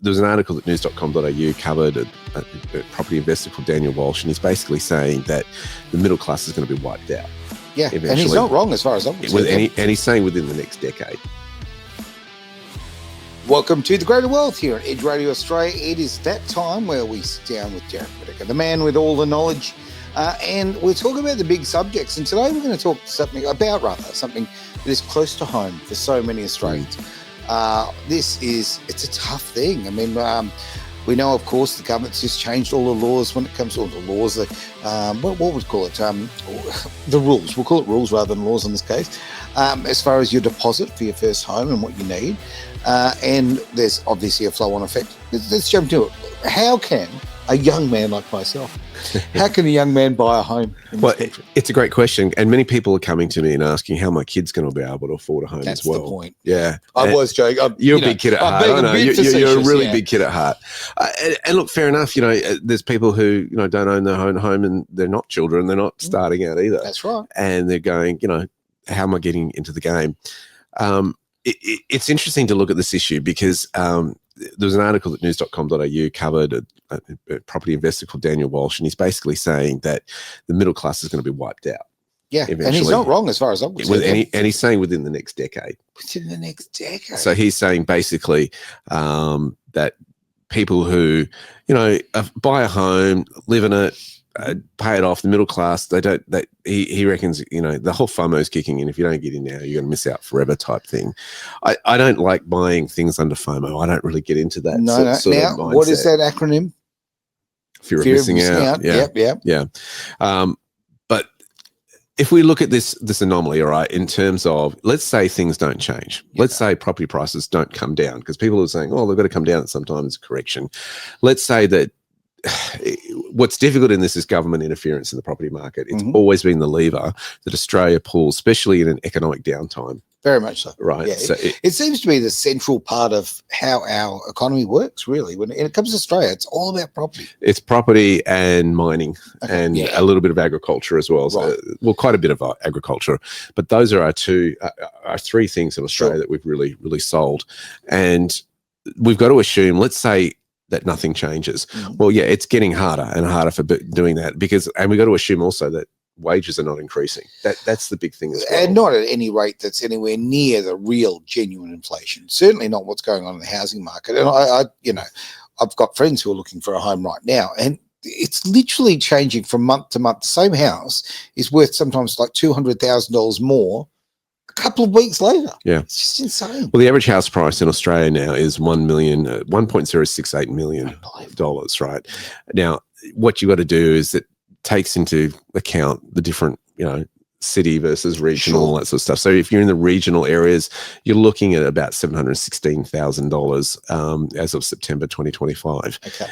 there was an article that news.com.au covered a property investor called Daniel Walsh, and he's basically saying that the middle class is going to be wiped out. Yeah, eventually. And he's not wrong as far as I'm concerned. And he's saying within the next decade. Welcome to The Greater Wealth here at Edge Radio Australia. It is that time where we sit down with Jarrod Whittaker, the man with all the knowledge, and we're talking about the big subjects. And today we're going to talk something that is close to home for so many Australians. It's a tough thing. I mean, we know, of course, the government's just changed all the laws when it comes to all the laws. What would we call it? The rules. We'll call it rules rather than laws in this case. As far as your deposit for your first home and what you need. And there's obviously a flow-on effect. Let's jump to it. How can a young man like myself, how can a young man buy a home? Well, it's a great question. And many people are coming to me and asking how my kid's going to be able to afford a home as well. That's the point. Yeah. I was joking. You're a big kid at heart. I know. You're a really big kid at heart. And look, fair enough. There's people who, don't own their own home and they're not children. They're not starting out either. That's right. And they're going, how am I getting into the game? It's interesting to look at this issue because there was an article that news.com.au covered a property investor called Daniel Walsh, and he's basically saying that the middle class is going to be wiped out. Yeah, and he's not wrong as far as I'm concerned. And he's saying within the next decade. Within the next decade. So he's saying basically that people who, buy a home, live in it, pay it off, the middle class, he reckons, the whole FOMO is kicking in. If you don't get in now, you're going to miss out forever type thing. I don't like buying things under FOMO. I don't really get into that sort of mindset. What is that acronym? Fear of missing out. Yeah. But if we look at this anomaly, all right, in terms of, let's say things don't change. Yeah. Let's say property prices don't come down, because people are saying, they've got to come down at some time. It's a correction. Let's say that what's difficult in this is government interference in the property market. It's always been the lever that Australia pulls, especially in an economic downtime. Very much so. Right. Yeah, so it seems to be the central part of how our economy works, really. When it comes to Australia, it's all about property. It's property and mining and a little bit of agriculture as well. Right. So, quite a bit of agriculture. But those are our three things in Australia that we've really, really sold. And we've got to assume, let's say, that nothing changes. Well, yeah, it's getting harder and harder for doing that and we've got to assume also that wages are not increasing. That's the big thing as well. And not at any rate that's anywhere near the real genuine inflation. Certainly not what's going on in the housing market. And I've got friends who are looking for a home right now, and it's literally changing from month to month. The same house is worth sometimes like $200,000 more a couple of weeks later. Yeah. It's just insane. Well, the average house price in Australia now is $1.068 million, right? Now, what you got to do is it takes into account the different, city versus regional, all that sort of stuff. So if you're in the regional areas, you're looking at about $716,000 as of September 2025. Okay.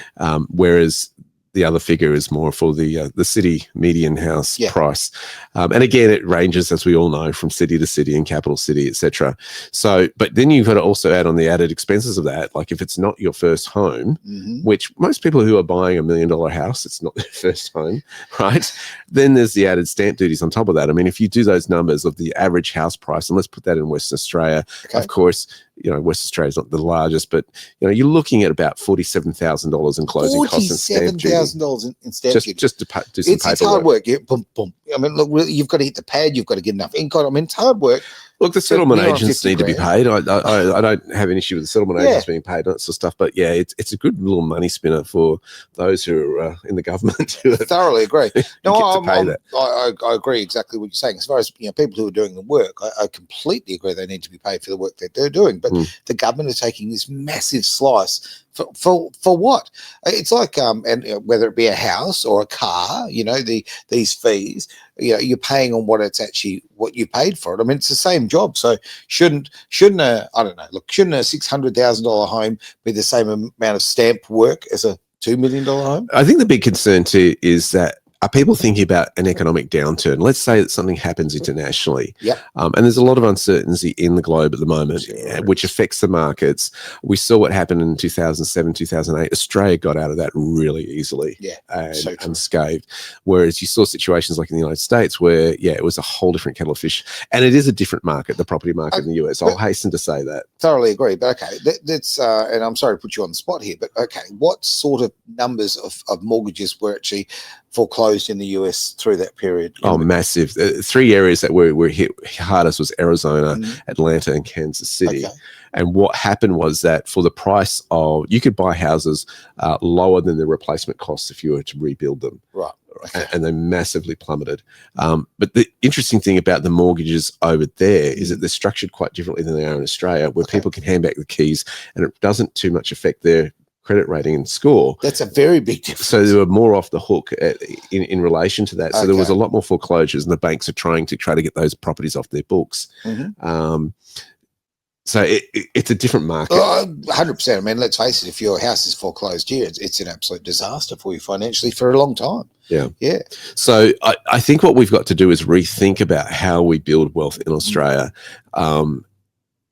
Whereas the other figure is more for the city median house price. And again, it ranges, as we all know, from city to city and capital city, etc. So, but then you've got to also add on the added expenses of that. Like if it's not your first home, which most people who are buying $1 million house, it's not their first home, right? Then there's the added stamp duties on top of that. I mean, if you do those numbers of the average house price, and let's put that in Western Australia, of course, Western Australia is not the largest, but you're looking at about $47,000 in closing costs and stamp duty. $47,000 in stamp duty. Just to do some paperwork. It's hard work. Yeah, boom, boom. I mean, look, you've got to hit the pad. You've got to get enough ink on. I mean, it's hard work. Look, the settlement agents need to be paid. I don't have an issue with the settlement agents being paid, that sort of stuff. But yeah, it's a good little money spinner for those who are in the government. Thoroughly agree. No, I agree exactly what you're saying. As far as people who are doing the work, I completely agree. They need to be paid for the work that they're doing. But the government is taking this massive slice for what? It's like whether it be a house or a car, these fees. You're paying on what you paid for it. I mean, it's the same job. So shouldn't a $600,000 home be the same amount of stamp work as a $2 million home? I think the big concern too is that are people thinking about an economic downturn? Let's say that something happens internationally. Yep. And there's a lot of uncertainty in the globe at the moment, which affects the markets. We saw what happened in 2007, 2008. Australia got out of that really easily and unscathed. Whereas you saw situations like in the United States where, it was a whole different kettle of fish. And it is a different market, the property market in the US. I'll hasten to say that. Thoroughly agree. But okay, that's, and I'm sorry to put you on the spot here, but okay, what sort of numbers of mortgages were actually foreclosed in the US through that period? Oh, massive. 3 areas that were hit hardest was Arizona, Atlanta, and Kansas City. Okay. And what happened was that for the price of, you could buy houses lower than the replacement costs if you were to rebuild them. Right. Okay. And they massively plummeted. But the interesting thing about the mortgages over there is that they're structured quite differently than they are in Australia, where people can hand back the keys and it doesn't too much affect their credit rating and score. That's a very big difference. So they were more off the hook in relation to that. So there was a lot more foreclosures, and the banks are trying to get those properties off their books. So it's a different market. 100%. I mean, let's face it, if your house is foreclosed here, it's an absolute disaster for you financially for a long time. Yeah. Yeah. So I think what we've got to do is rethink about how we build wealth in Australia.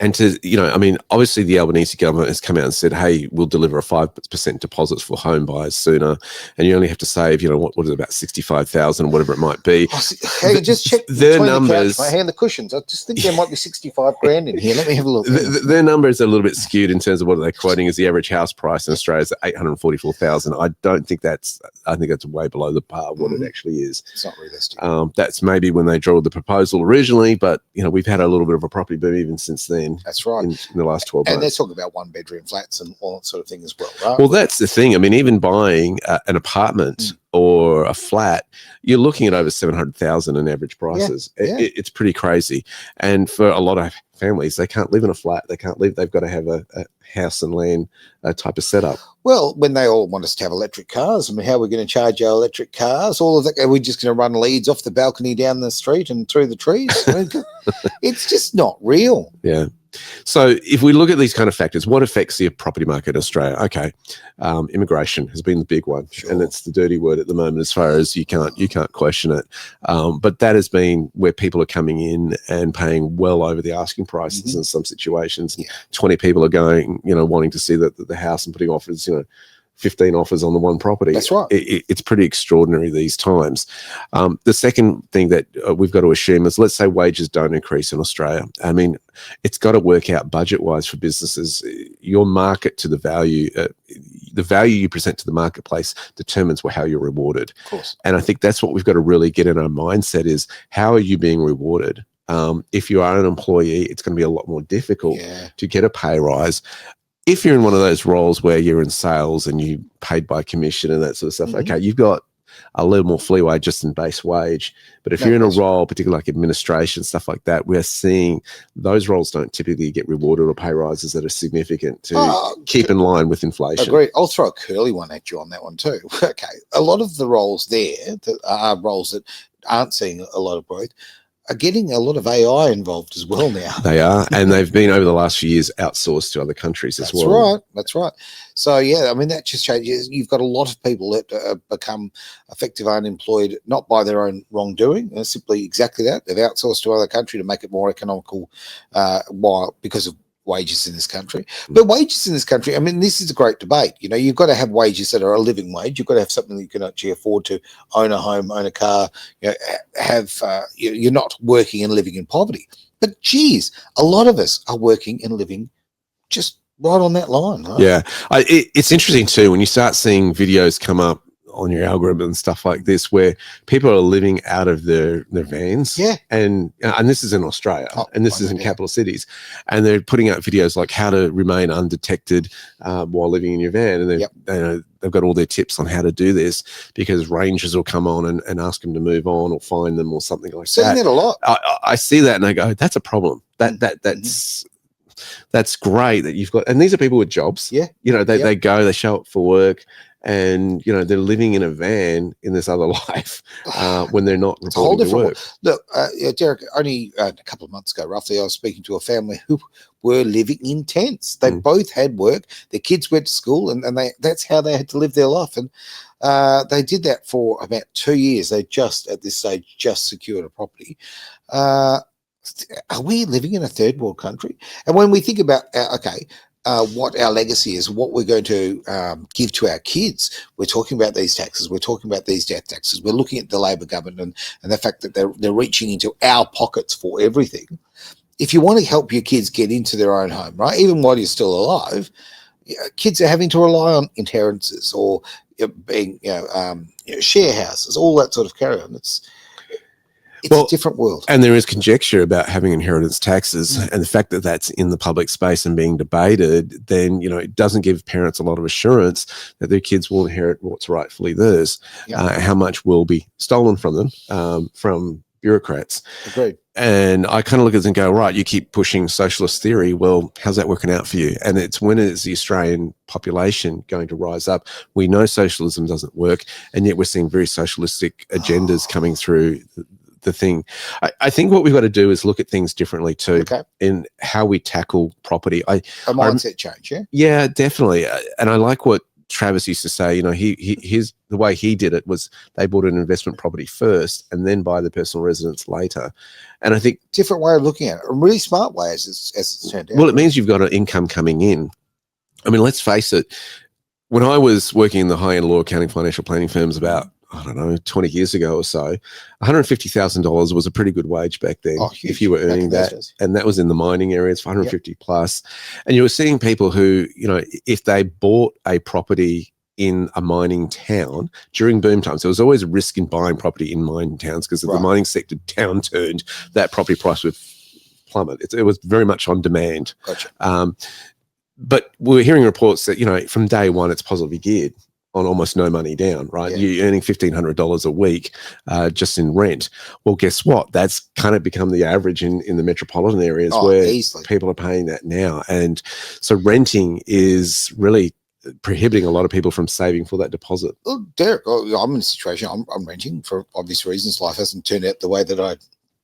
And to, I mean, obviously the Albanese government has come out and said, hey, we'll deliver a 5% deposits for home buyers sooner. And you only have to save, what is it, about 65,000, whatever it might be. Hey, just check their numbers. My hand, the cushions. I just think there might be 65 grand in here. Let me have a look. Their numbers are a little bit skewed in terms of what they're quoting as the average house price in Australia is 844,000. I think that's way below the par of what it actually is. It's not realistic. That's maybe when they drew the proposal originally, but, we've had a little bit of a property boom even since then. That's right. In the last 12 months. And they're talking about 1-bedroom flats and all that sort of thing as well, right? Well, that's the thing. I mean, even buying an apartment or a flat, you're looking at over 700,000 in average prices. It's pretty crazy. And for a lot of families, they can't live in a flat. They can't live. They've got to have a house and land type of setup. Well, when they all want us to have electric cars, I mean, how are we going to charge our electric cars? All of that. Are we just going to run leads off the balcony down the street and through the trees? I mean, it's just not real. Yeah. So if we look at these kind of factors, what affects the property market in Australia? Okay, immigration has been the big one, and it's the dirty word at the moment as far as you can't question it. But that has been where people are coming in and paying well over the asking prices in some situations. 20 people are going, wanting to see the house and putting offers, 15 offers on the one property. That's right. It's pretty extraordinary these times. The second thing that we've got to assume is, let's say wages don't increase in Australia. I mean, it's got to work out budget-wise for businesses. Your market to the value you present to the marketplace determines how you're rewarded. Of course. And I think that's what we've got to really get in our mindset is, how are you being rewarded? If you are an employee, it's going to be a lot more difficult to get a pay rise. If you're in one of those roles where you're in sales and you paid by commission and that sort of stuff, okay, you've got a little more leeway just in base wage. But if you're in a role, particularly like administration, stuff like that, we're seeing those roles don't typically get rewarded or pay rises that are significant to keep in line with inflation. Agreed. I'll throw a curly one at you on that one too. Okay. A lot of the roles there that are roles that aren't seeing a lot of growth are getting a lot of AI involved as well now. They are, and they've been over the last few years outsourced to other countries as well. That's right. So, I mean, that just changes. You've got a lot of people that become effectively unemployed, not by their own wrongdoing, simply exactly that. They've outsourced to other country to make it more economical because of wages in this country. But wages in this country, I mean, this is a great debate. You've got to have wages that are a living wage. You've got to have something that you can actually afford to own a home, own a car, you're not working and living in poverty. But geez, a lot of us are working and living just right on that line. Right? Yeah. It's interesting too, when you start seeing videos come up on your algorithm and stuff like this, where people are living out of their vans. Yeah. And this is in Australia, and this is in capital cities. And they're putting out videos like how to remain undetected while living in your van. And they've got all their tips on how to do this, because rangers will come on and ask them to move on or find them or something like that. Seeing that a lot. I see that and I go, that's a problem. That's that's great that you've got, and these are people with jobs. Yeah. You know, they go, they show up for work, and, you know, they're living in a van in this other life when they're not reporting to work. Look, Derek, only a couple of months ago, roughly, I was speaking to a family who were living in tents. They both had work. Their kids went to school, and that's how they had to live their life. And they did that for about 2 years. They just, at this stage, just secured a property. Are we living in a third world country? And when we think about, what our legacy is, what we're going to give to our kids, we're talking about these taxes, we're talking about these death taxes, we're looking at the Labor government and the fact that they're reaching into our pockets for everything. If you want to help your kids get into their own home, right, even while you're still alive, kids are having to rely on inheritances or being, share houses, all that sort of carry on. It's a different world. And there is conjecture about having inheritance taxes, and the fact that that's in the public space and being debated, then, you know, it doesn't give parents a lot of assurance that their kids will inherit what's rightfully theirs. How much will be stolen from them from bureaucrats. Agreed. And I kind of look at it and go, right, you keep pushing socialist theory. Well, how's that working out for you? And it's when is the Australian population going to rise up? We know socialism doesn't work, and yet we're seeing very socialistic agendas coming through the thing. I think what we've got to do is look at things differently too, in how we tackle property. A mindset change, yeah? Yeah, definitely. And I like what Travis used to say, you know, his the way he did it was they bought an investment property first and then buy the personal residence later. And I think different way of looking at it, a really smart way as it's turned out. Well, it means you've got an income coming in. I mean, let's face it, when I was working in the high-end law, accounting, financial planning firms about, I don't know, 20 years ago or so, $150,000 was a pretty good wage back then, if you were earning that. And that was in the mining areas for 150 plus. And you were seeing people who, you know, if they bought a property in a mining town during boom times, there was always a risk in buying property in mining towns, because if the mining sector downturned, that property price would plummet. It was very much on demand. Gotcha. But we were hearing reports that, you know, from day one, it's positively geared on almost no money down, right? Yeah. You're earning $1,500 a week just in rent. Well, guess what? That's kind of become the average in the metropolitan areas where people are paying that now. And so renting is really prohibiting a lot of people from saving for that deposit. Well, Derek, I'm in a situation, I'm renting for obvious reasons. Life hasn't turned out the way that I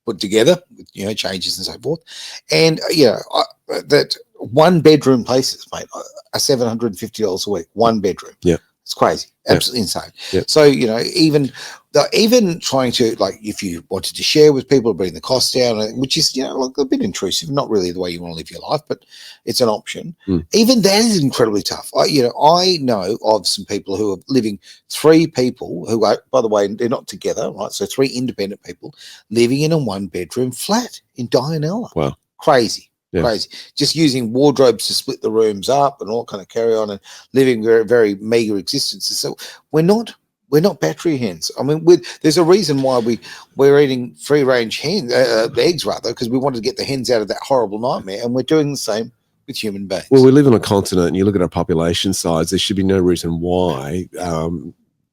put together, with, you know, changes and so forth. And, that one bedroom places, mate, are $750 a week, one bedroom. Yeah. It's crazy, absolutely insane. Yep. So, you know, even trying to, like, if you wanted to share with people, bring the cost down, which is, you know, like a bit intrusive, not really the way you want to live your life, but it's an option. Even that is incredibly tough. I know of some people who are living, 3 people who are, by the way, they're not together, right? So 3 independent people living in a 1-bedroom flat in Dianella. Wow. Crazy. Yeah. Crazy. Just using wardrobes to split the rooms up and all kind of carry on and living very, very meager existences. So we're not battery hens. I mean, there's a reason why we're eating free-range hens, eggs rather, because we wanted to get the hens out of that horrible nightmare, and we're doing the same with human beings. Well, we live on a continent, and you look at our population size, there should be no reason why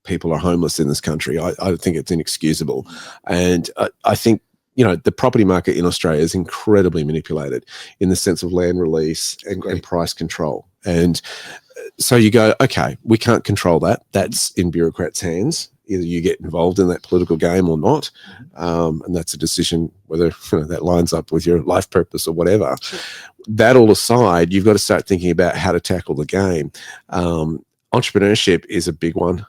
people are homeless in this country. I think it's inexcusable. And I think, you know, the property market in Australia is incredibly manipulated in the sense of land release and price control. And so you go, okay, we can't control that. That's in bureaucrats' hands. Either you get involved in that political game or not. And that's a decision whether that lines up with your life purpose or whatever. Sure. That all aside, you've got to start thinking about how to tackle the game. Entrepreneurship is a big one.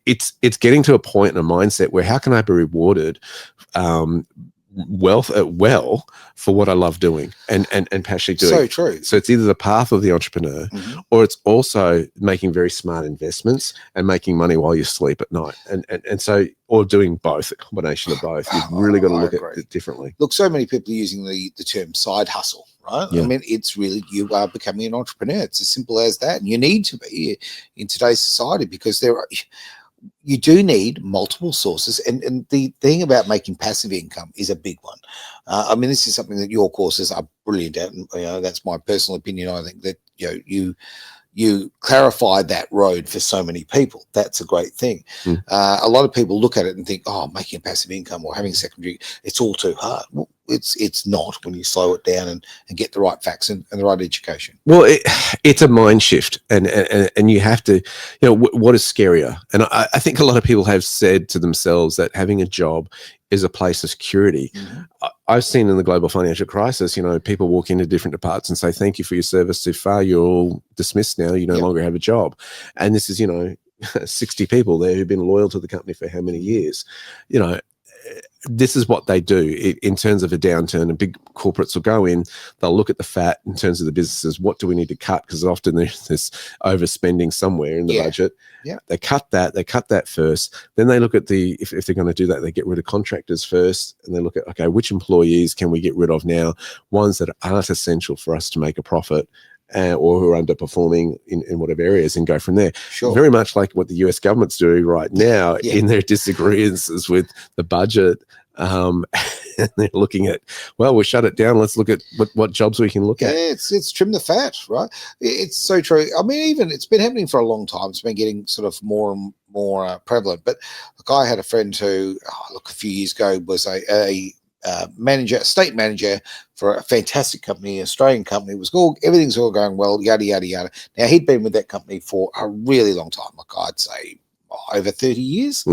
It's getting to a point and a mindset where how can I be rewarded well for what I love doing and passionately doing. So true. So it's either the path of the entrepreneur, or it's also making very smart investments and making money while you sleep at night. And so, or doing both, a combination of both. You've really got to look at it differently. Look, so many people are using the term side hustle, right? Yeah. I mean, it's really, you are becoming an entrepreneur. It's as simple as that. And you need to be in today's society, because you do need multiple sources. And the thing about making passive income is a big one. I mean, this is something that your courses are brilliant at. And, you know, that's my personal opinion. I think that, you clarified that road for so many people. That's a great thing. A lot of people look at it and think, oh, making a passive income or having secondary, it's all too hard. Well, it's not when you slow it down and get the right facts and the right education. Well, it's a mind shift, and you have to, what is scarier? And I think a lot of people have said to themselves that having a job is a place of security. Mm-hmm. I've seen in the global financial crisis, people walk into different departments and say, "Thank you for your service so far. You're all dismissed now. You no longer have a job." And this is, 60 people there who've been loyal to the company for how many years? This is what they do in terms of a downturn, and big corporates will go in, they'll look at the fat in terms of the businesses. What do we need to cut? Because often there's this overspending somewhere in the budget. Yeah. They cut that first. Then they look at if they're going to do that, they get rid of contractors first, and they look at, okay, which employees can we get rid of now? Ones that aren't essential for us to make a profit. Or who are underperforming in whatever areas, and go from there. Sure. Very much like what the US government's doing right now in their disagreements with the budget. And they're looking at, well, we'll shut it down. Let's look at what jobs we can look at. It's trim the fat, right? It's so true. I mean, even it's been happening for a long time. It's been getting sort of more and more prevalent. But look, I had a friend who, a few years ago was a state manager for a fantastic company, Australian company. Everything's all going well, yada yada yada. Now, he'd been with that company for a really long time, like I'd say over 30 years,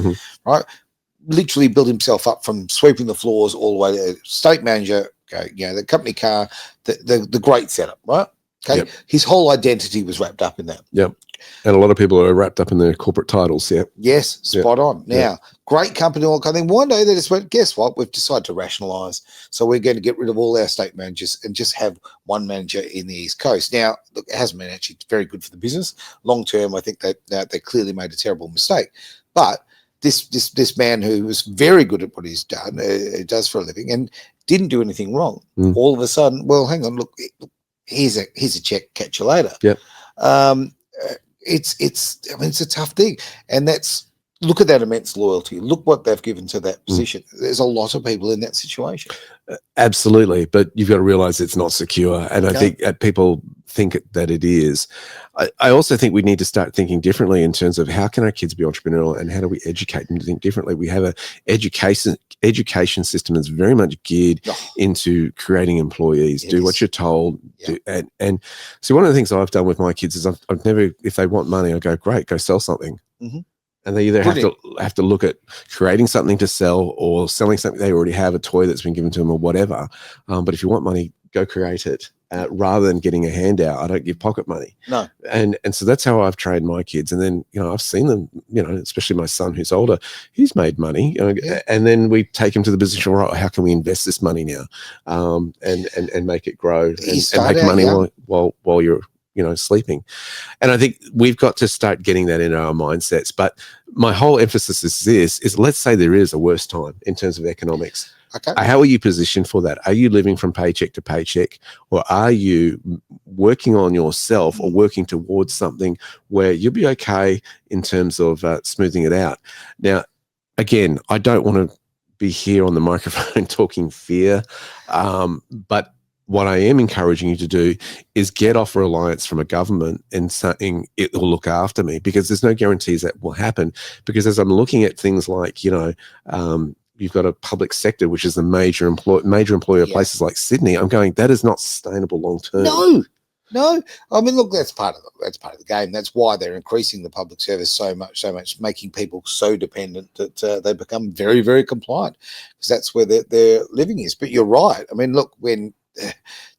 right? Literally built himself up from sweeping the floors all the way to state manager. Okay, the company car, the great setup, right? Okay, his whole identity was wrapped up in that. Yep. And a lot of people are wrapped up in their corporate titles. Yeah. Yes, spot on. Now, great company, all kind of thing. One day they just went, guess what? We've decided to rationalise. So we're going to get rid of all our state managers and just have one manager in the East Coast. Now, look, it hasn't been actually very good for the business. Long term, I think they clearly made a terrible mistake. But this man who was very good at what he's done, does for a living, and didn't do anything wrong. All of a sudden, well, hang on, look, here's a check, catch you later. Yep. It's a tough thing, and look at that immense loyalty. Look what they've given to that position. There's a lot of people in that situation. Absolutely, but you've got to realize it's not secure, and I think people think that it is. I also think we need to start thinking differently in terms of how can our kids be entrepreneurial, and how do we educate them to think differently. We have a education system that's very much geared into creating employees. Do what you're told. And so one of the things I've done with my kids is I've never, if they want money, I go, great, go sell something. And they either have to look at creating something to sell, or selling something they already have, a toy that's been given to them or whatever. But if you want money, go create it. Rather than getting a handout, I don't give pocket money. No. And so that's how I've trained my kids. And then, I've seen them, especially my son who's older, he's made money. And then we take him to the position, right, how can we invest this money now? And make it grow and make money while you're sleeping. And I think we've got to start getting that into our mindsets. But my whole emphasis is let's say there is a worse time in terms of economics. Okay. How are you positioned for that? Are you living from paycheck to paycheck, or are you working on yourself or working towards something where you'll be okay in terms of smoothing it out? Now, again, I don't want to be here on the microphone talking fear, but what I am encouraging you to do is get off reliance from a government and saying it will look after me, because there's no guarantees that will happen. Because as I'm looking at things like, you've got a public sector, which is a major employer of places like Sydney. I'm going, that is not sustainable long term. No. I mean, look, that's part of the game. That's why they're increasing the public service so much, making people so dependent that they become very, very compliant, because that's where their living is. But you're right. I mean, look, when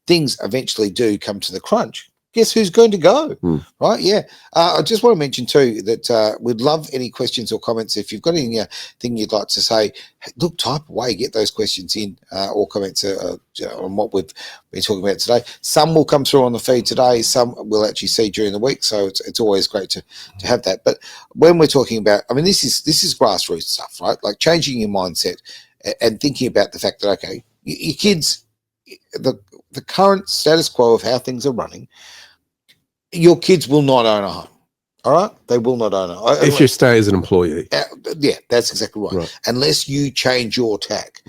things eventually do come to the crunch, guess who's going to go? Right? Yeah. I just want to mention too that we'd love any questions or comments. If you've got anything you'd like to say, look, type away, get those questions in or comments on what we've been talking about today. Some will come through on the feed today. Some we'll actually see during the week. So it's always great to have that. But when we're talking about, I mean, this is grassroots stuff, right? Like changing your mindset and thinking about the fact that, okay, your kids, the current status quo of how things are running, your kids will not own a home. All right? They will not own a home. If you stay as an employee. Yeah, that's exactly right. Unless you change your tack.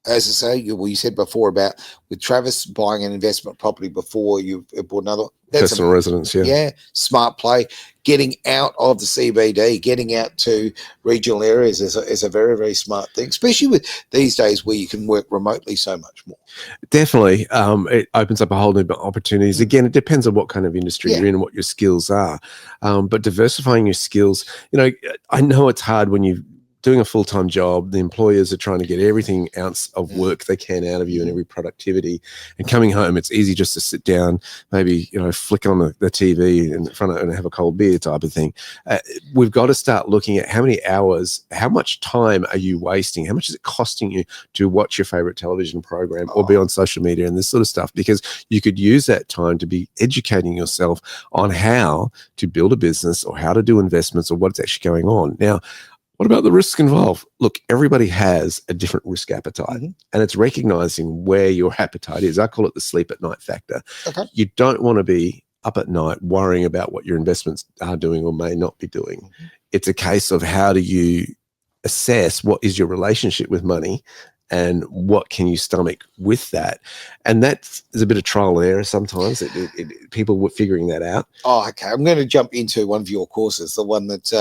as I say, you said before about with Travis buying an investment property before you bought another. That's personal residence, yeah. Yeah, smart play. Getting out of the CBD, getting out to regional areas is a very, very smart thing, especially with these days where you can work remotely so much more. Definitely. It opens up a whole new opportunities. Again, it depends on what kind of industry you're in and what your skills are. But diversifying your skills, I know it's hard when you're doing a full-time job. The employers are trying to get everything ounce of work they can out of you and every productivity. And coming home, it's easy just to sit down, maybe, flick on the TV in front of and have a cold beer type of thing. We've got to start looking at how many hours, how much time are you wasting? How much is it costing you to watch your favorite television program or be on social media and this sort of stuff? Because you could use that time to be educating yourself on how to build a business or how to do investments or what's actually going on. Now, what about the risks involved? Look, everybody has a different risk appetite, and it's recognizing where your appetite is. I call it the sleep at night factor. Okay. You don't want to be up at night worrying about what your investments are doing or may not be doing. It's a case of how do you assess what is your relationship with money and what can you stomach with that? And that's a bit of trial and error sometimes. People were figuring that out. Oh, okay. I'm going to jump into one of your courses, the one that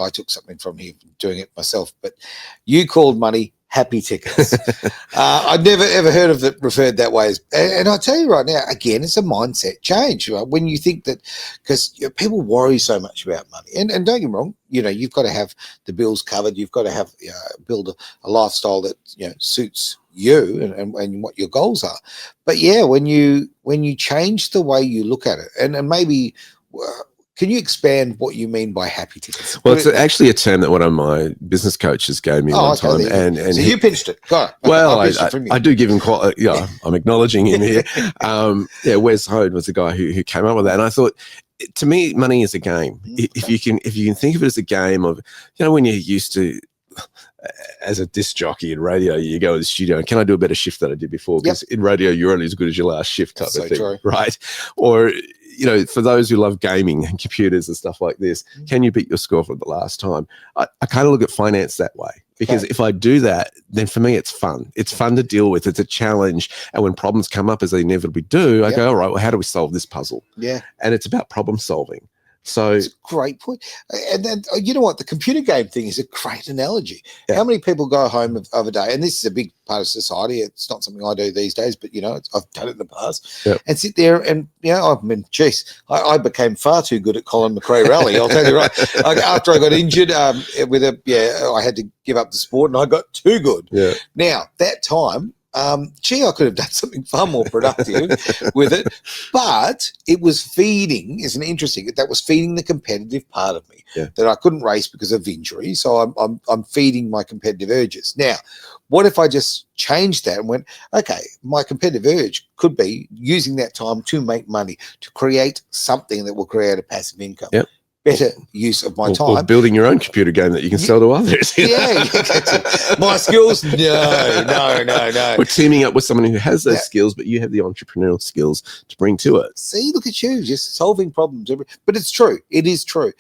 I took something from here, doing it myself. But you called money happy tickets. I'd never ever heard of it referred that way. And I tell you right now, again, it's a mindset change. Right? When you think that, because people worry so much about money, and don't get me wrong, you've got to have the bills covered. You've got to have build a lifestyle that suits you and what your goals are. But yeah, when you change the way you look at it, and maybe. Can you expand what you mean by happy tickets? Well, it's actually a term that one of my business coaches gave me one time. And so you pinched it. Go on. Well, I do give him quite, I'm acknowledging him here. Wes Hode was the guy who came up with that. And I thought, to me, money is a game. If you can think of it as a game of, when you're used to, as a disc jockey in radio, you go to the studio and can I do a better shift than I did before? Because in radio, you're only as good as your last shift type of thing, true. Right? Or, for those who love gaming and computers and stuff like this, can you beat your score from the last time? I kind of look at finance that way, because if I do that, then for me, it's fun. It's fun to deal with. It's a challenge. And when problems come up, as they inevitably do, I go, all right, well, how do we solve this puzzle? Yeah. And it's about problem solving. So it's a great point. And then, you know what? The computer game thing is a great analogy. Yeah. How many people go home of a day, and this is a big part of society. It's not something I do these days, but, I've done it in the past, and sit there and, I became far too good at Colin McRae Rally. I'll tell you right. After I got injured I had to give up the sport and I got too good. Yeah. Now, that time, I could have done something far more productive with it, but it was feeding, isn't it interesting? That was feeding the competitive part of me that I couldn't race because of injury. So I'm feeding my competitive urges. Now, what if I just changed that and went, okay, my competitive urge could be using that time to make money, to create something that will create a passive income. Yep. Better use of my time. Or building your own computer game that you can sell to others. My skills? No. Or teaming up with someone who has those skills, but you have the entrepreneurial skills to bring to it. See, look at you, just solving problems. But it's true. It is true.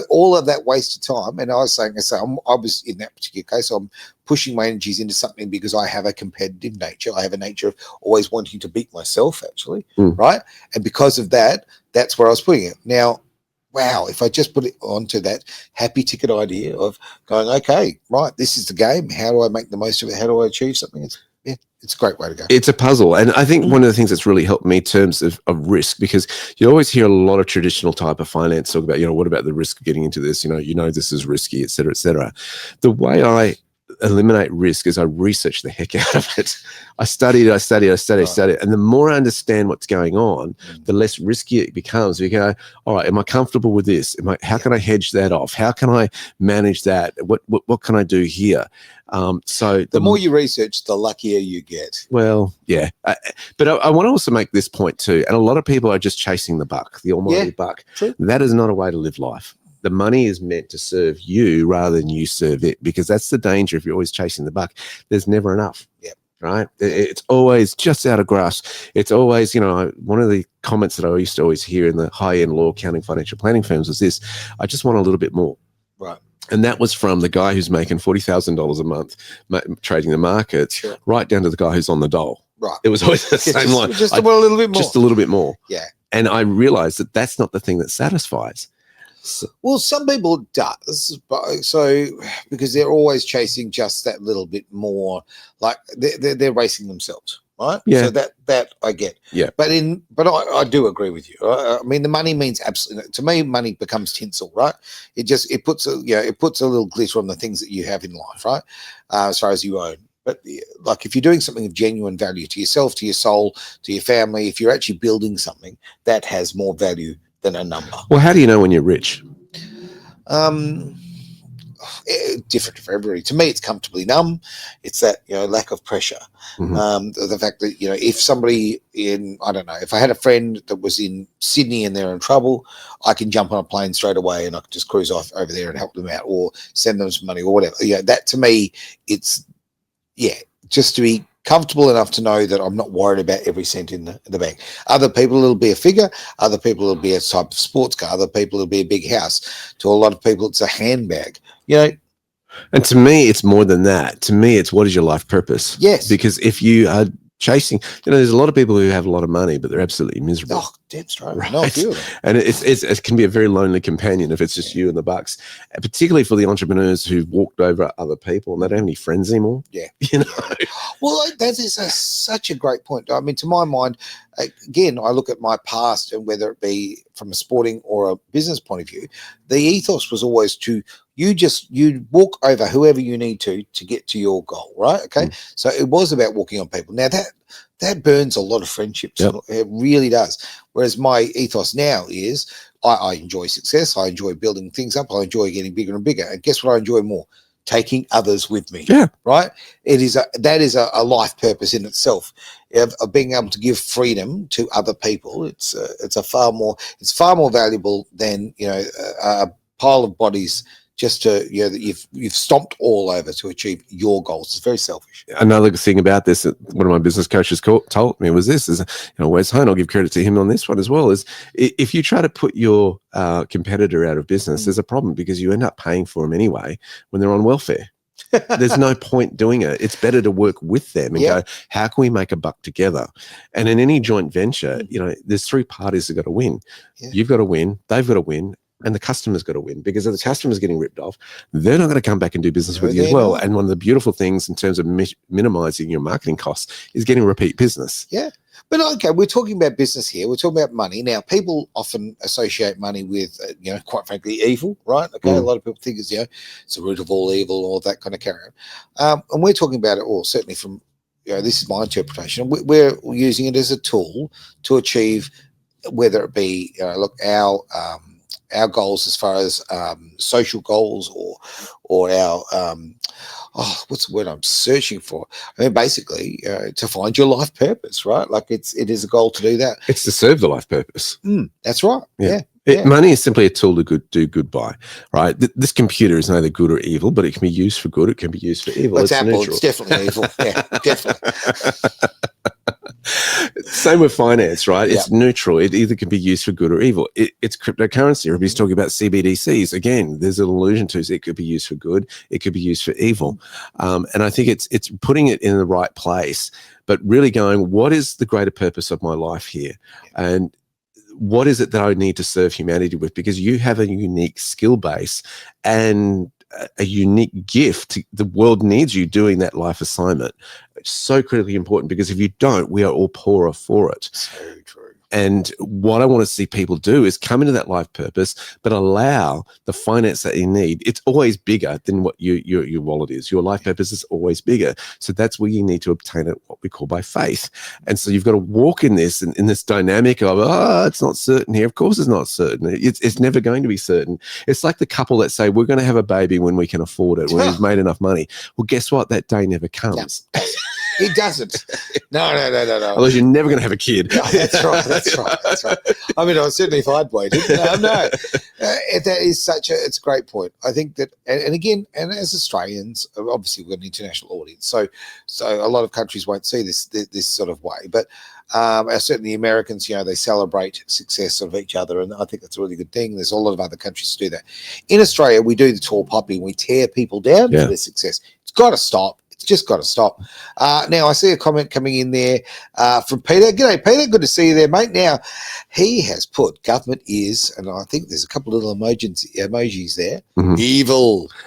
All of that wasted time, and I was saying, I was in that particular case, I'm pushing my energies into something because I have a competitive nature. I have a nature of always wanting to beat myself, actually, right? And because of that, that's where I was putting it. Now, wow, if I just put it onto that happy ticket idea of going, okay, right, this is the game. How do I make the most of it? How do I achieve something? It's a great way to go. It's a puzzle. And I think one of the things that's really helped me in terms of risk, because you always hear a lot of traditional type of finance talk about, what about the risk of getting into this? This is risky, et cetera, et cetera. The way I eliminate risk is I research the heck out of it. I study it. And the more I understand what's going on, the less risky it becomes. You go, all right, am I comfortable with this? How can I hedge that off? How can I manage that? What can I do here? So the more you research, the luckier you get. Well, yeah. But I want to also make this point too. And a lot of people are just chasing the buck, the almighty buck. True. That is not a way to live life. The money is meant to serve you rather than you serve it, because that's the danger if you're always chasing the buck. There's never enough. Yep. Right? It's always just out of grasp. It's always, one of the comments that I used to always hear in the high-end law, accounting, financial planning firms was this: I just want a little bit more. Right. And that was from the guy who's making $40,000 a month trading the markets, right down to the guy who's on the dole. Right. It was always the same line. Just a little bit more. Just a little bit more. Yeah. And I realized that that's not the thing that satisfies. Well, some people does, but so because they're always chasing just that little bit more, like they're racing themselves, right? Yeah. So that I get. Yeah. But I do agree with you. I mean, the money means absolutely. To me, money becomes tinsel, right? It puts a little glitter on the things that you have in life, right? As far as you own. But like if you're doing something of genuine value to yourself, to your soul, to your family, if you're actually building something that has more value than a number. Well, how do you know when you're rich? Different for everybody. To me, it's comfortably numb. It's that, lack of pressure. Mm-hmm. The fact that, if somebody if I had a friend that was in Sydney and they're in trouble, I can jump on a plane straight away and I can just cruise off over there and help them out or send them some money or whatever. That to me, it's, just to be comfortable enough to know that I'm not worried about every cent in the bank. Other people, it'll be a figure. Other people, it'll be a type of sports car. Other people, it'll be a big house. To a lot of people, it's a handbag. And to me, it's more than that. To me, it's what is your life purpose? Yes. Because if you are chasing, there's a lot of people who have a lot of money, but they're absolutely miserable. Oh, damn straight. Right? No, I feel it. And it can be a very lonely companion if it's just you and the bucks, and particularly for the entrepreneurs who've walked over other people and they don't have any friends anymore. Yeah. Well, that is such a great point. I mean, to my mind, again, I look at my past and whether it be from a sporting or a business point of view, the ethos was always to you walk over whoever you need to get to your goal, right? Okay. So it was about walking on people. Now that burns a lot of friendships. Yep. It really does. Whereas my ethos now is I enjoy success. I enjoy building things up. I enjoy getting bigger and bigger. And guess what I enjoy more? Taking others with me. Yeah. Right. That is a life purpose in itself of being able to give freedom to other people. It's far more valuable than, a pile of bodies just to, that you've stomped all over to achieve your goals. It's very selfish. Another thing about this, one of my business coaches told me was this, is, Wes Hone, I'll give credit to him on this one as well, is if you try to put your competitor out of business, there's a problem because you end up paying for them anyway when they're on welfare. There's no point doing it. It's better to work with them and go, how can we make a buck together? And in any joint venture, there's three parties that got to win. Yeah. You've got to win, they've got to win, and the customer's got to win, because if the customer's getting ripped off, they're not going to come back and do business with you as well. And one of the beautiful things in terms of minimizing your marketing costs is getting repeat business. Yeah. But okay, we're talking about business here. We're talking about money. Now, people often associate money with, quite frankly, evil, right? Okay, a lot of people think it's the root of all evil, all that kind of carry on. And we're talking about it, or certainly from, this is my interpretation. We're using it as a tool to achieve, whether it be, our goals as far as social goals or our what's the word I'm searching for? I mean, basically to find your life purpose, right? Like it is a goal to do that. It's to serve the life purpose. That's right. Yeah. Money is simply a tool to do good by, right? This computer is neither good or evil, but it can be used for good. It can be used for evil. It's Apple. Neutral. It's definitely evil. Yeah, definitely. Same with finance, right? It's neutral. It either can be used for good or evil. It's cryptocurrency. Everybody's talking about CBDCs. Again, there's an allusion to it could be used for good. It could be used for evil. And I think it's putting it in the right place, but really going, what is the greater purpose of my life here? And what is it that I need to serve humanity with? Because you have a unique skill base and a unique gift. The world needs you doing that life assignment. It's so critically important, because if you don't, we are all poorer for it. So true. And what I want to see people do is come into that life purpose, but allow the finance that you need. It's always bigger than what your wallet is. Your life purpose is always bigger. So that's where you need to obtain it, what we call by faith. And so you've got to walk in this, in this dynamic of, it's not certain here. Of course it's not certain. It's never going to be certain. It's like the couple that say, we're going to have a baby when we can afford it, when we've made enough money. Well, guess what? That day never comes. No. It doesn't. No. Otherwise, you're never going to have a kid. No, that's right. I mean, certainly if I'd waited. No. That is it's a great point. I think that, and again, and as Australians, obviously we've got an international audience, so a lot of countries won't see this sort of way. But Certainly the Americans, they celebrate success of each other, and I think that's a really good thing. There's a lot of other countries to do that. In Australia, we do the tall poppy, and we tear people down for their success. It's got to stop. It's just got to stop. Now, I see a comment coming in there from Peter. G'day, Peter. Good to see you there, mate. Now, he has put government is, and I think there's a couple of little emojis there.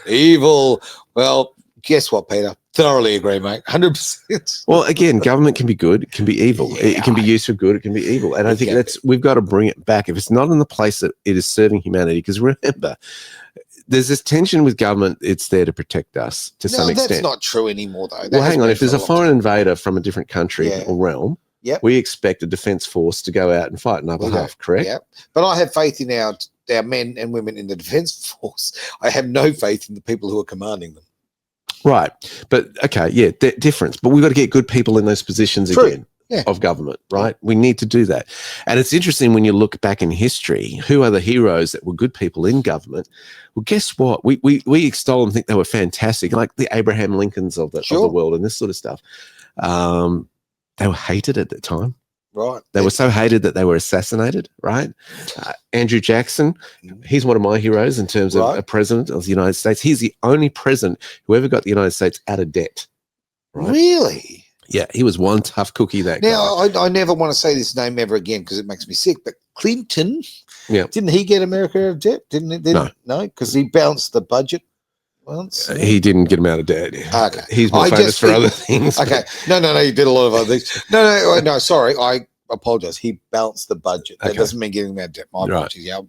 Evil. Well, guess what, Peter? Thoroughly agree, mate. 100%. Well, again, government can be good. It can be evil. It can be used for good. It can be evil. And I think we've got to bring it back. If it's not in the place that it is serving humanity, because remember, there's this tension with government. It's there to protect us to some extent. That's not true anymore, though. Well, hang on. If there's a foreign invader from a different country or realm, we expect a defence force to go out and fight on our behalf, correct? Yeah. But I have faith in our men and women in the defence force. I have no faith in the people who are commanding them. Right. But, okay, difference. But we've got to get good people in those positions again. Of government, right? We need to do that. And it's interesting when you look back in history, who are the heroes that were good people in government? Well, guess what? We extol and think they were fantastic, like the Abraham Lincolns of the world and this sort of stuff. They were hated at the time. Right. They were so hated that they were assassinated, right? Andrew Jackson, he's one of my heroes in terms of a president of the United States. He's the only president who ever got the United States out of debt. Right? Really? Yeah, he was one tough cookie, that guy. Now, I never want to say this name ever again because it makes me sick, but Clinton, didn't he get America out of debt? No, because he balanced the budget once. He didn't get him out of debt. Okay. He's more famous for other things. Okay. No, he did a lot of other things. No, sorry, I apologize. He balanced the budget. That doesn't mean getting him out of debt. My apologies. Yeah,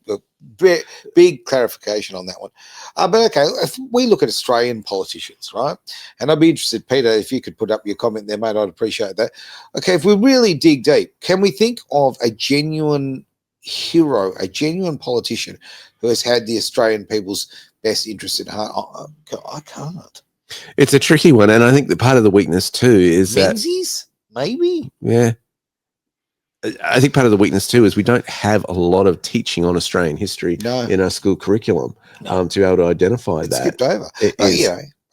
big clarification on that one. But okay, if we look at Australian politicians, right? And I'd be interested, Peter, if you could put up your comment there, mate, I'd appreciate that. Okay, if we really dig deep, can we think of a genuine hero, a genuine politician who has had the Australian people's best interest at heart? I can't. It's a tricky one, and I think that part of the weakness too is Menzies, maybe? Yeah. I think part of the weakness too is we don't have a lot of teaching on Australian history in our school curriculum to be able to identify that. Skipped over.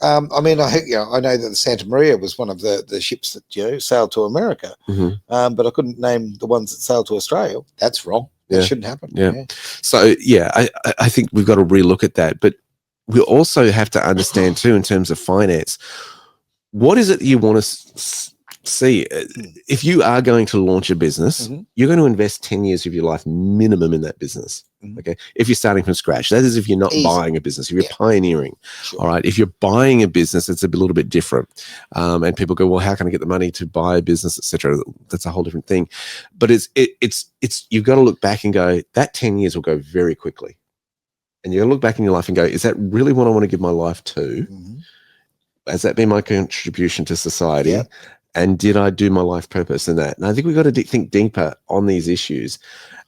I mean, I know that the Santa Maria was one of the ships that sailed to America, but I couldn't name the ones that sailed to Australia. That's wrong. That shouldn't happen. Yeah. So I think we've got to relook at that, but we also have to understand too, in terms of finance, what is it that you want to see? If you are going to launch a business, you're going to invest 10 years of your life minimum in that business. Okay. If you're starting from scratch, that is if you're not buying a business, if you're pioneering. All right. If you're buying a business, it's a little bit different. And people go, well, how can I get the money to buy a business, etc.? That's a whole different thing. But it's you've got to look back and go, that 10 years will go very quickly. And you're going to look back in your life and go, is that really what I want to give my life to? Has that been my contribution to society? Yeah. And did I do my life purpose in that? And I think we've got to think deeper on these issues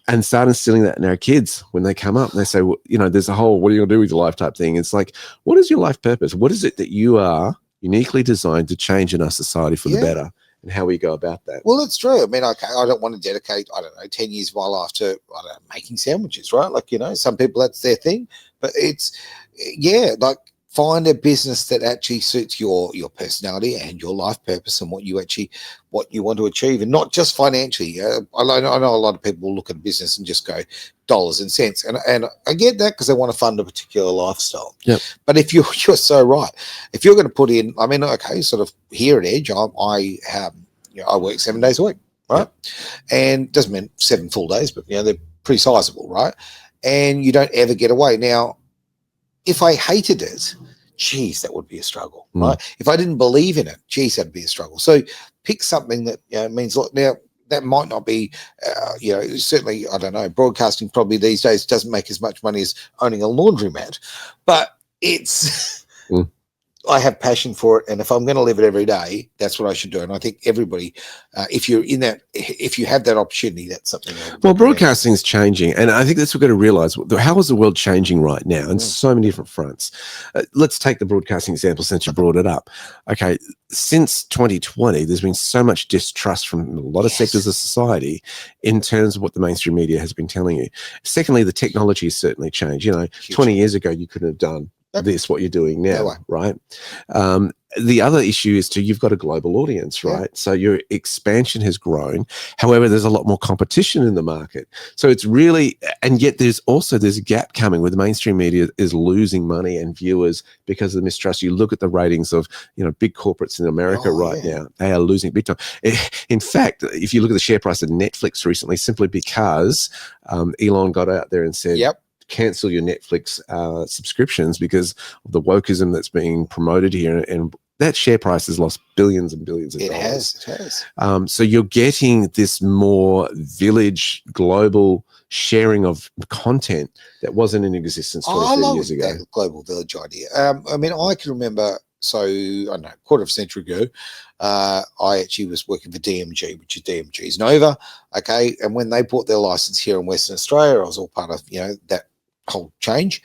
and start instilling that in our kids when they come up and they say, well, there's a whole, what are you going to do with your life type thing? It's like, what is your life purpose? What is it that you are uniquely designed to change in our society for the better? And how we go about that? Well, it's true. I mean, I don't want to dedicate, 10 years of my life to, making sandwiches, right? Like, some people, that's their thing. But it's, find a business that actually suits your personality and your life purpose and what you want to achieve, and not just financially. I know a lot of people will look at a business and just go dollars and cents, and I get that because they want to fund a particular lifestyle. Yep. But if you're so right, if you're going to put in, sort of here at Edge, I work 7 days a week, right? And doesn't mean 7 full days, but they're pretty sizable, right? And you don't ever get away. Now, if I hated it, geez, that would be a struggle, right? If I didn't believe in it, geez, that'd be a struggle. So pick something that means a lot. Now, that might not be, certainly, I don't know, broadcasting probably these days doesn't make as much money as owning a laundromat, but it's, I have passion for it. And if I'm going to live it every day, that's what I should do. And I think everybody, if you have that opportunity, that's something. Well, broadcasting is changing. And I think that's what we've got to realize. How is the world changing right now in so many different fronts? Let's take the broadcasting example since you brought it up. Okay. Since 2020, there's been so much distrust from a lot of sectors of society in terms of what the mainstream media has been telling you. Secondly, the technology has certainly changed. 20 years ago, you couldn't have done this, what you're doing now, right? The other issue is you've got a global audience, right? So your expansion has grown. However, there's a lot more competition in the market. So it's really, and yet there's a gap coming where the mainstream media is losing money and viewers because of the mistrust. You look at the ratings of, big corporates in America now, they are losing big time. In fact, if you look at the share price of Netflix recently, simply because Elon got out there and said, cancel your Netflix subscriptions because of the wokeism that's being promoted here, and that share price has lost billions and billions of dollars. It has. So you're getting this more village, global sharing of content that wasn't in existence 20 years ago. That global village idea. I mean, I can remember, I don't know, quarter of a century ago, I actually was working for DMG, which is DMG's Nova. Okay. And when they bought their license here in Western Australia, I was all part of, that whole change.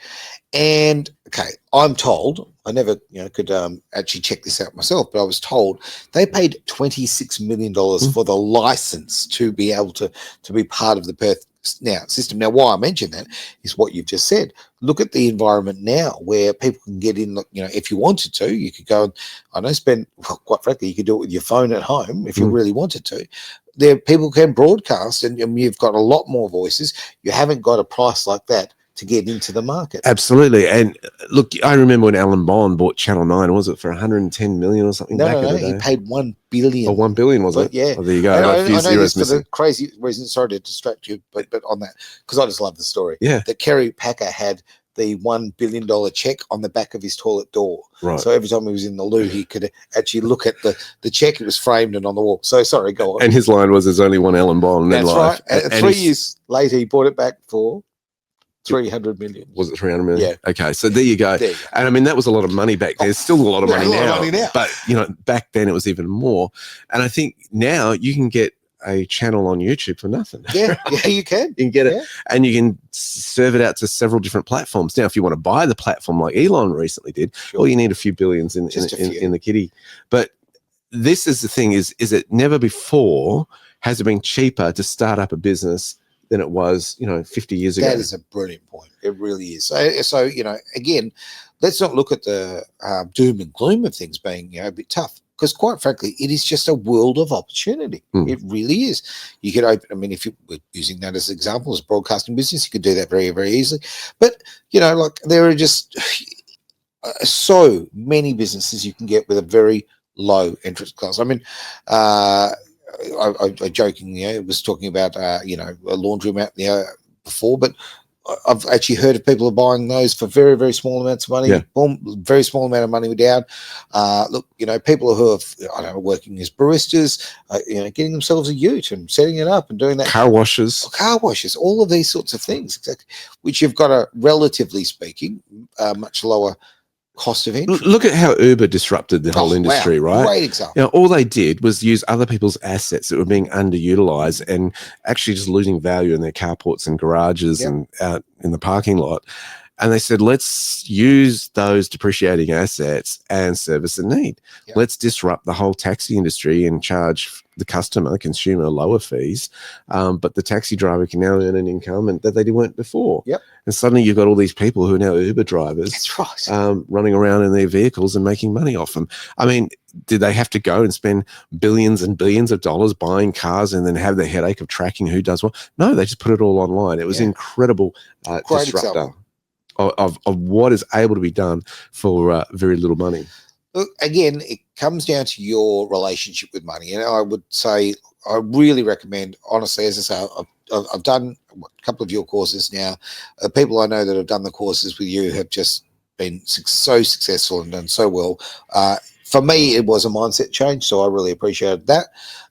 And okay, I'm told, I never could actually check this out myself, but I was told they paid $26 million for the license to be able to be part of the Perth system. Now, why I mention that is what you've just said. Look at the environment now where people can get in, if you wanted to, you could go and, I know, spend, well, quite frankly, you could do it with your phone at home if you really wanted to. There, people can broadcast, and you've got a lot more voices. You haven't got a price like that to get into the market. Absolutely. And look, I remember when Alan Bond bought Channel 9, was it for 110 million or something? No, he paid $1 billion. Oh, 1 billion, was it? Yeah. Oh, there you go. I know this for the crazy reason, sorry to distract you, but on that, because I just love the story. Yeah. That Kerry Packer had the $1 billion check on the back of his toilet door. Right. So every time he was in the loo, he could actually look at the check. It was framed and on the wall. So sorry, go on. And his line was, "There's only one Alan Bond in life." Right. And 3 years later, he bought it back for 300 million. Was it 300 million? Yeah. Okay, so there you go. And I mean, that was a lot of money back then. It's still a lot of money now. But back then it was even more. And I think now you can get a channel on YouTube for nothing. Yeah, you can. You can get it, and you can serve it out to several different platforms. Now, if you want to buy the platform like Elon recently did, well, you need a few billions in the kitty. But this is the thing: is it never before has it been cheaper to start up a business than it was, 50 years ago? That is a brilliant point. It really is. So again, let's not look at the doom and gloom of things being, a bit tough, because quite frankly, it is just a world of opportunity. It really is. You could open, I mean, if you were using that as an example, as a broadcasting business, you could do that very, very easily. But, like there are just so many businesses you can get with a very low entrance cost. I mean, I jokingly was talking about a laundromat before, but I've actually heard of people are buying those for very, very small amounts of money. Very small amount of money down. Look, people who are working as baristas, getting themselves a ute and setting it up and doing that. Car washes, all of these sorts of things, exactly, which you've got a, relatively speaking, much lower cost of entry. Look at how Uber disrupted the whole industry, right? Great example. All they did was use other people's assets that were being underutilized and actually just losing value in their carports and garages and out in the parking lot. And they said, let's use those depreciating assets and service a need. Let's disrupt the whole taxi industry and charge the consumer lower fees. But the taxi driver can now earn an income that they weren't before. And suddenly you've got all these people who are now Uber drivers. That's right. Running around in their vehicles and making money off them. I mean, did they have to go and spend billions and billions of dollars buying cars and then have the headache of tracking who does what? No, they just put it all online. It was incredible disruptor. Example. Of what is able to be done for very little money. Look, again, it comes down to your relationship with money. And I would say, I really recommend, honestly, as I say, I've done a couple of your courses now. People I know that have done the courses with you have just been so successful and done so well. For me, it was a mindset change, so I really appreciated that.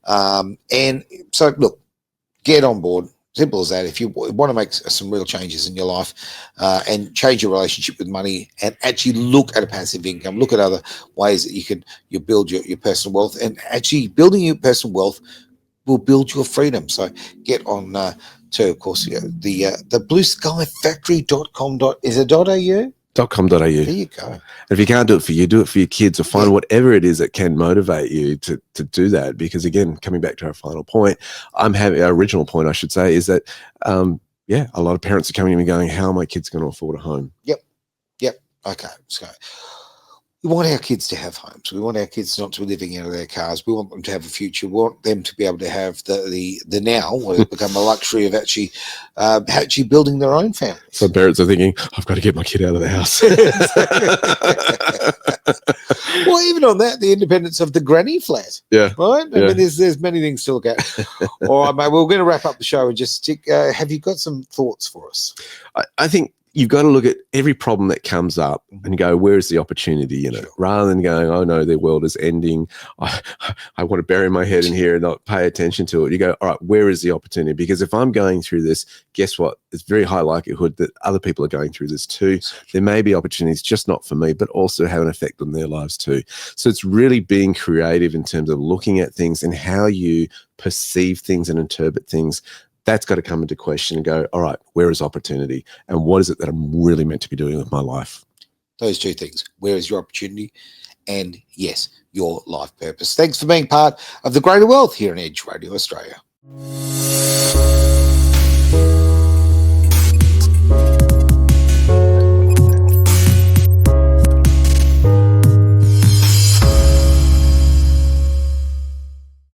And so, look, get on board. Simple as that. If you want to make some real changes in your life and change your relationship with money and actually look at a passive income, look at other ways that you build your personal wealth, and actually building your personal wealth will build your freedom. So get on to, of course, the blueskyfactory.com. Is it .au? .com.au. There you go. And if you can't do it for you, do it for your kids, or find whatever it is that can motivate you to do that. Because again, coming back to our final point, our original point, I should say, is that a lot of parents are coming to me going, how are my kids going to afford a home? Yep. Okay, so we want our kids to have homes. We want our kids not to be living out of their cars. We want them to have a future. We want them to be able to have the now, where it's become a luxury of actually building their own families. So parents are thinking, I've got to get my kid out of the house. Well, even on that, the independence of the granny flat. Yeah. Right? I mean, there's many things to look at. All right, mate, we're going to wrap up the show and just have you got some thoughts for us? I think you've got to look at every problem that comes up and go, where's the opportunity in it? Sure. Rather than going, oh no, the world is ending. I want to bury my head in here and not pay attention to it. You go, all right, where is the opportunity? Because if I'm going through this, guess what? It's very high likelihood that other people are going through this too. There may be opportunities, just not for me, but also have an effect on their lives too. So it's really being creative in terms of looking at things and how you perceive things and interpret things. That's got to come into question and go, all right, where is opportunity? And what is it that I'm really meant to be doing with my life? Those two things. Where is your opportunity? And yes, your life purpose. Thanks for being part of the greater wealth here on Edge Radio Australia.